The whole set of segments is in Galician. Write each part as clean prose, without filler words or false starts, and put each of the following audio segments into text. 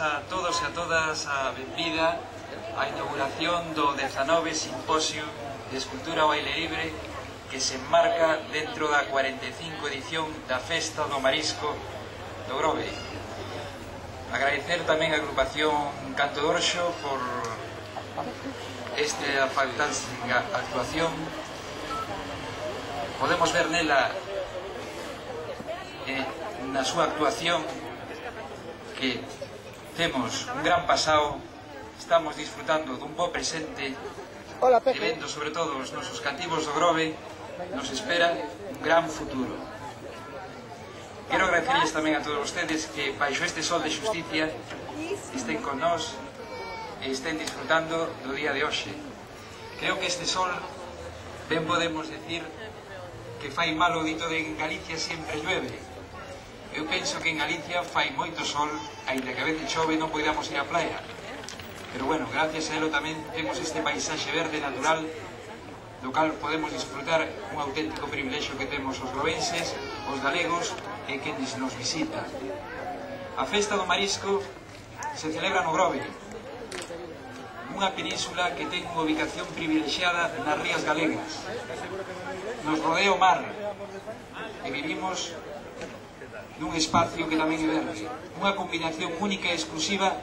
a todos e a todas a benvida á inauguración do 19 Simposio de Escultura ao Aire Libre que se enmarca dentro da 45 edición da Festa do Marisco do Grove. Agradecer tamén a agrupación Canto de Orxo por esta fantástica actuación. Podemos ver nela, na súa actuación, que temos un gran pasado, estamos disfrutando dun bo presente e vendo sobre todo os nosos cativos do Grove nos espera un gran futuro. Quero agradecerles tamén a todos vostedes que baixo este sol de xusticia estén con nós e estén disfrutando do día de hoxe. Creo que este sol, ben podemos decir que fai mal o dito de en Galicia sempre llueve. Eu penso que en Galicia fai moito sol, aínda que a veces chove non podamos ir á playa. Pero bueno, gracias a elo tamén temos este paisaxe verde natural do cal podemos disfrutar un auténtico privilexio que temos os grovenses, os galegos e quenes nos visitan. A Festa do Marisco se celebra no Grove, unha península que ten unha ubicación privilexiada nas rías galegas. Nos rodea o mar e vivimos nun espacio que tamén é verde, unha combinación única e exclusiva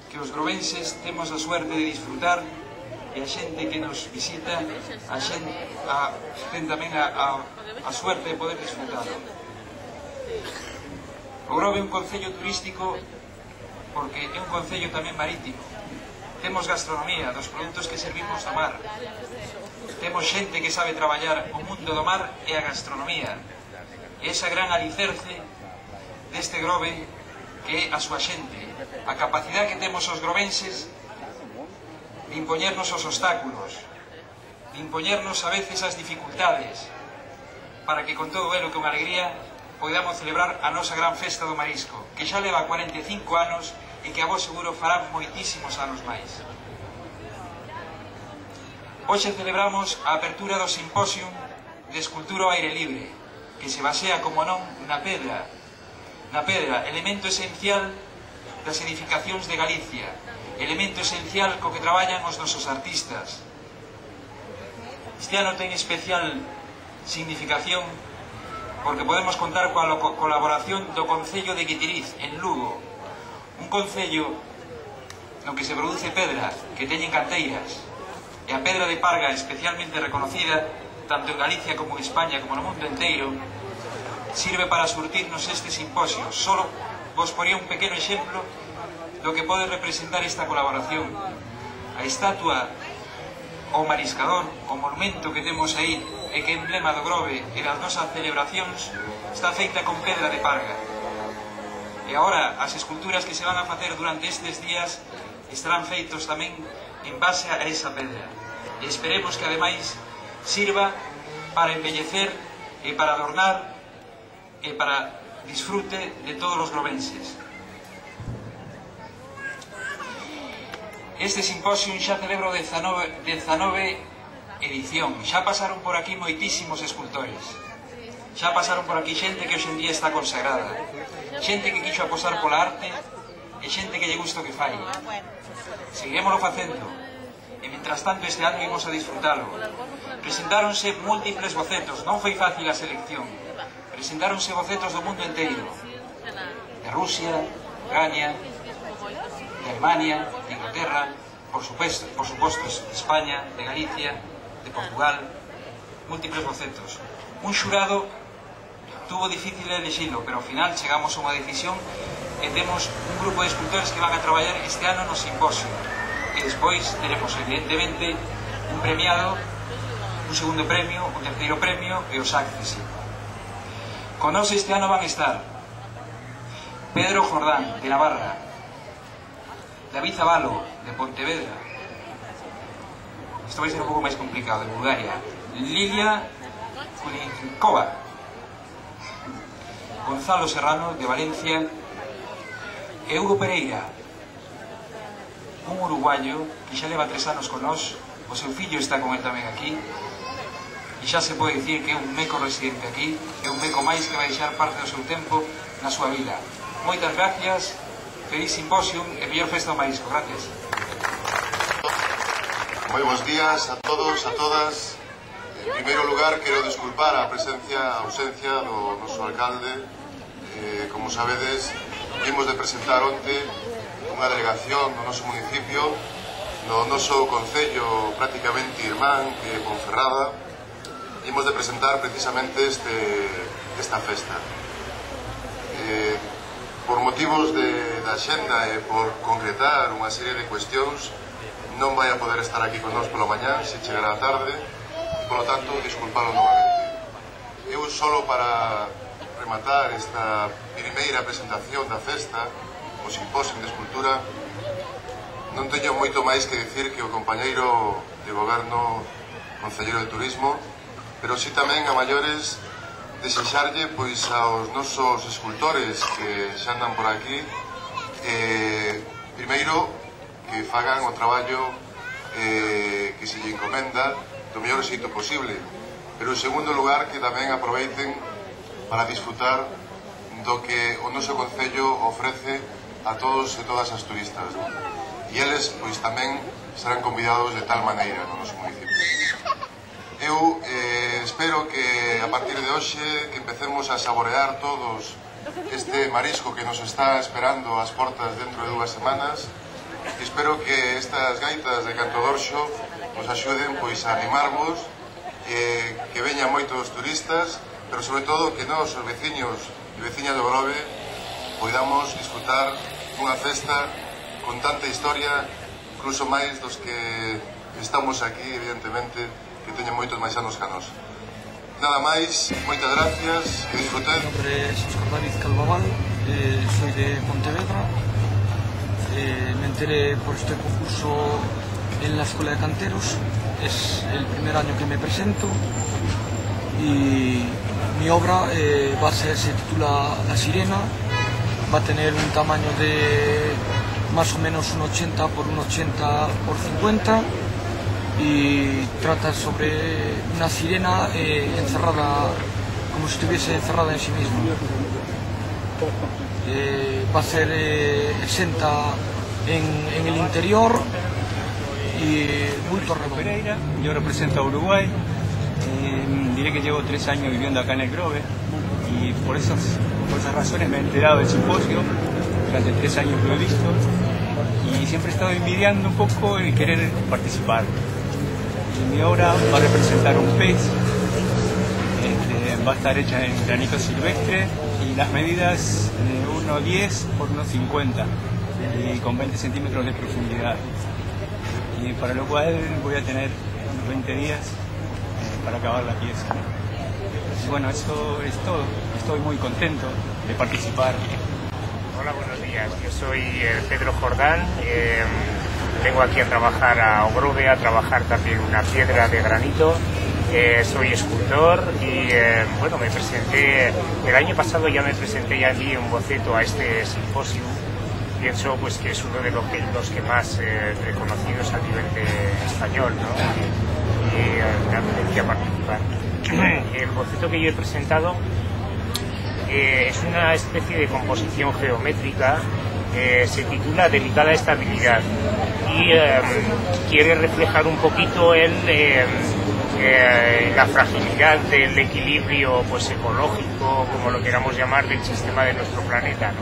que os grovenses temos a suerte de disfrutar e a xente que nos visita ten tamén a suerte de poder disfrutalo. O Grove é un concello turístico porque é un concello tamén marítimo. Temos gastronomía dos produtos que servimos do mar. Temos xente que sabe traballar o mundo do mar e a gastronomía. Esa gran alicerce deste Grove que é a súa xente, a capacidade que temos os grovenses de impoñernos os obstáculos, de impoñernos a veces as dificultades, para que con todo elo que unha alegría podamos celebrar a nosa gran Festa do Marisco, que xa leva 45 anos e que a vos seguro fará moitísimos anos máis. Hoxe celebramos a apertura do Simposium de Escultura ao Aire Libre, que se basea, como non, na pedra, elemento esencial das edificacións de Galicia, elemento esencial co que traballan os nosos artistas. Este ano ten especial significación porque podemos contar coa colaboración do Concello de Guitiriz, en Lugo, un concello no que se produce pedra que teñen canteiras, e a pedra de Parga, especialmente reconocida tanto en Galicia como en España como no mundo inteiro, sirve para surtirnos este simposio. Solo vos poría un pequeno exemplo do que pode representar esta colaboración. A estatua ao mariscador, o monumento que temos aí e que é emblema do Grove e das nosas celebracións, está feita con pedra de Parga. E agora as esculturas que se van a facer durante estes días estarán feitos tamén en base a esa pedra. E esperemos que ademais sirva para embellecer e para adornar e para disfrute de todos os grovenses. Este simposio xa celebra o 19 edición. Xa pasaron por aquí moitísimos escultores. Xa pasaron por aquí xente que hoxe en día está consagrada, xente que quixo apostar pola arte e xente que lle gusta o que fai. Seguiremoslo facendo e, mentras tanto, este ano imos a disfrutalo. Presentáronse múltiples bocetos, non foi fácil a selección. Presentáronse bocetos do mundo inteiro, de Rusia, de Ucrania, de Alemania, de Inglaterra, por suposto, de España, de Galicia, de Portugal, múltiples bocetos. Un xurado tuvo difícil elexilo, pero ao final chegamos a unha decisión e temos un grupo de escultores que van a traballar este ano no simposio. E despois teremos, evidentemente, un premiado, un segundo premio, un terceiro premio e os accesi. Con nós este ano van estar Pedro Jordán, de Navarra, David Zabalo, de Pontevedra, isto vai ser un pouco máis complicado, de Bulgaria, Lilia Kulinkova, Gonzalo Serrano, de Valencia, e Hugo Pereira, un uruguayo que xa leva 3 anos con nós, o seu fillo está con él tamén aquí, e xa se pode dicir que é un meco residente aquí, é un meco máis que vai deixar parte do seu tempo na súa vila. Moitas gracias feliz simposium e mellor festa do marisco. Gracias. Moi bons días a todos, a todas. En primeiro lugar, quero disculpar a ausencia do noso alcalde. Como sabedes, vimos de presentar onte unha delegación do noso municipio, no noso concello prácticamente irmán, que é Ponferrada. Vimos de presentar precisamente esta festa. Por motivos da xenda e por concretar unha serie de cuestións, non vai a poder estar aquí con nós pola mañá, se chegará a tarde, e, polo tanto, disculpalo novamente. Eu solo para rematar esta primeira presentación da festa, o Simposium de Escultura, non teño moito máis que dicir que o compañeiro de goberno concelleiro de turismo, pero si tamén a maiores desexarlle pois aos nosos escultores que xa andan por aquí, primeiro que fagan o traballo que se lle encomenda do mellor xeito posible, pero en segundo lugar que tamén aproveiten para disfrutar do que o noso concello ofrece a todos e todas as turistas, e eles pois tamén serán convidados de tal maneira no noso municipio. Eu espero que a partir de hoxe que empecemos a saborear todos este marisco que nos está esperando ás portas dentro de 2 semanas. Espero que estas gaitas de Canto Dorxo nos axuden pois a animarvos, que veñan moitos turistas, pero sobre todo que nós, os veciños e veciñas do Grove, poidamos disfrutar dunha festa con tanta historia, incluso máis dos que estamos aquí, evidentemente, que teñen moitos máis anos que a nós. Nada máis, moitas gracias, que disfruten. Mi nombre es Óscar David Calvaval, soy de Pontevedra. Me enteré por este concurso en la Escuela de Canteros, es el primer año que me presento y mi obra se titula La Sirena, va a tener un tamaño de más o menos un 80 por un 80 por 50 y trata sobre una sirena encerrada, como si estuviese encerrada en sí misma. Va a ser exenta en el interior y bulto redondo. Yo represento a Uruguay, diré que llevo 3 años viviendo acá en el Grove y por esas razones me he enterado del simposio, durante 3 años lo he visto y siempre he estado envidiando un poco y querer participar. Mi obra va a representar un pez, va a estar hecha en granito silvestre y las medidas de 1,10 por 1,50 y con 20 centímetros de profundidad. Y para lo cual voy a tener unos 20 días para acabar la pieza. Y bueno, eso es todo. Estoy muy contento de participar. Hola, buenos días. Yo soy Pedro Jordán. Vengo aquí a trabajar a Ogrove, a trabajar también una piedra de granito. Soy escultor y bueno, me presenté, el año pasado ya me presenté, ya envié un boceto a este simposio. Pienso pues que es uno de los que más reconocidos a nivel español, ¿no? Y me apetecía participar. El boceto que yo he presentado es una especie de composición geométrica. Se titula Delicada Estabilidad y quiere reflejar un poquito la fragilidad del equilibrio pues ecológico, como lo queramos llamar, del sistema de nuestro planeta, ¿no?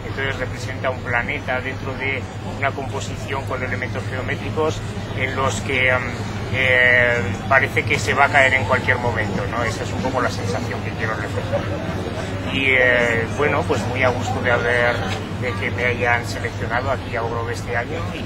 Entonces representa un planeta dentro de una composición con elementos geométricos en los que parece que se va a caer en cualquier momento, ¿no? Esa es un poco la sensación que quiero reflejar. Y bueno, pues muy a gusto de que me hayan seleccionado aquí a Ogrove este año y